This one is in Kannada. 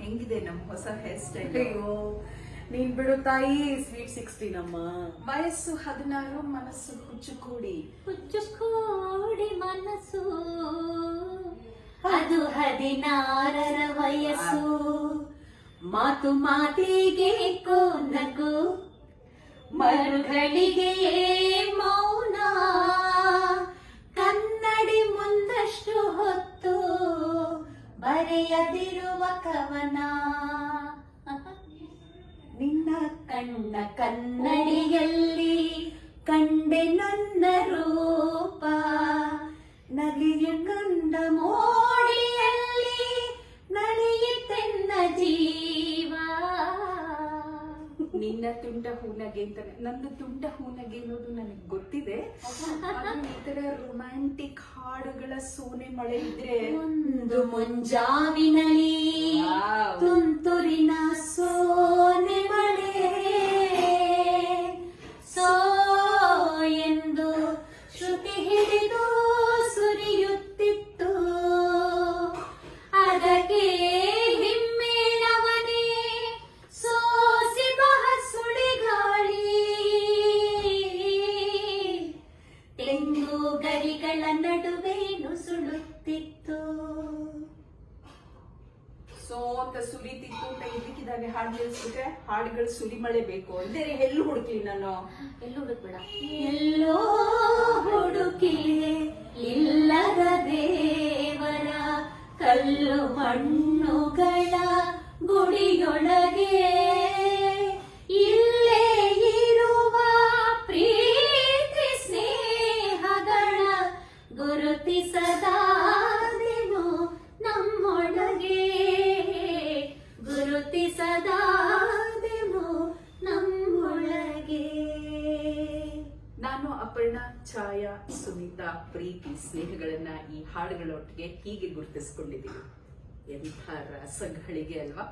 ಹೆಂಗಿದೆ ನಮ್ಮ ಹೊಸ ಹೇರ್ ಸ್ಟೈಲ್? ಅಯ್ಯೋ ನೀನ್ ಬಿಡು ತಾಯಿ, ಸ್ವೀಟ್ 16 ನಮ್ಮ ವಯಸ್ಸು 16, ಮನಸ್ಸು ಹುಚ್ಚುಕೂಡಿ ಮನಸ್ಸು ಅದು 16ರ ವಯಸ್ಸು. ಮಾತು ಮಾತಿಗೆ ನಗು, ಮರುಗಳಿಗೆ ಮೌನ, ಕನ್ನಡಿ ಮುಂದಷ್ಟು ಹೊತ್ತು ಬರೆಯದಿರುವ ಕವನ. ನಿನ್ನ ಕಣ್ಣ ಕನ್ನಡಿಯಲ್ಲಿ ಕಂಡೆ ನನ್ನ ರೂಪ, ನಗೆಯ ಕಂಡ ಮೋಡಿಯಲ್ಲಿ ನಡೆಯುತ್ತೆನ್ನ ಜೀವ. ನಿನ್ನ ತುಂಡ ಹೂನಗೆ ಅಂತಾನೆ, ನಂದು ತುಂಡ ಹೂನಗೆ ಅನ್ನೋದು ನನಗೆ ಗೊತ್ತಿದೆ. ಈ ತರ ರೊಮ್ಯಾಂಟಿಕ್ ಹಾಡುಗಳ ಸೋನೆ ಮಳೆ ಇದ್ರೆ ಒಂದು ಮುಂಜಾವಿನಲ್ಲಿ Wow. ತುಂತುರಿನ ಸೋನೆ ಮಳೆ, ಸೋ ಎಂದು ಶ್ರುತಿ ಹಿಡಿದು ಸುರಿಯುತ್ತಿತ್ತು. ಅದಕ್ಕೆ ಹಿಮ್ಮೇಳವನೇ ಸೋಸಿ ಬಹ ಸುಳಿಗಾಳಿ, ತೆಂಗು ಗರಿಗಳ ನಡುವೆ ನುಸುಳುತ್ತಿತ್ತು. ಸೋ ಅಂತ ಸುರಿತಿತ್ತು ಅಂತ ಇದಕ್ಕಿದ್ದಾಗೆ ಹಾಡು ನಿಲ್ಸ್ಬಿಟ್ರೆ ಹಾಡುಗಳು ಸುರಿ ಮಳೆ ಬೇಕು ಅಂದ್ರೆ ಎಲ್ಲೂ ಹುಡುಕ್ಲಿ ನಾನು. ಎಲ್ಲೂ ಹುಡುಕ್ಬೇಡ, ಎಲ್ಲೋ ಹುಡುಕಿ ಇಲ್ಲದ ದೇವರ ಕಲ್ಲು ಮಣ್ಣುಗಳ ಗುಡಿಯೊಳಗೆ ಇಲ್ಲೇ ಇರುವ ಪ್ರೀತಿ ಸ್ನೇಹಗಳ ಗುರುತಿಸದಾದೆನು ನಮ್ಮೊಳಗೆ, ಗುರುತಿಸದಾದೆನು ನಮ್ಮೊಳಗೆ. ನಾನು ಅಪರ್ಣಾ, ಛಾಯಾ, ಸುನೀತಾ ಪ್ರೀತಿ ಸ್ನೇಹಗಳನ್ನ ಈ ಹಾಡುಗಳೊಟ್ಟಿಗೆ ಹೀಗೆ ಗುರುತಿಸ್ಕೊಂಡಿದ್ದೀವಿ. ಎಂಥ ರಸಗಳಿಗೆ ಅಲ್ವಾ?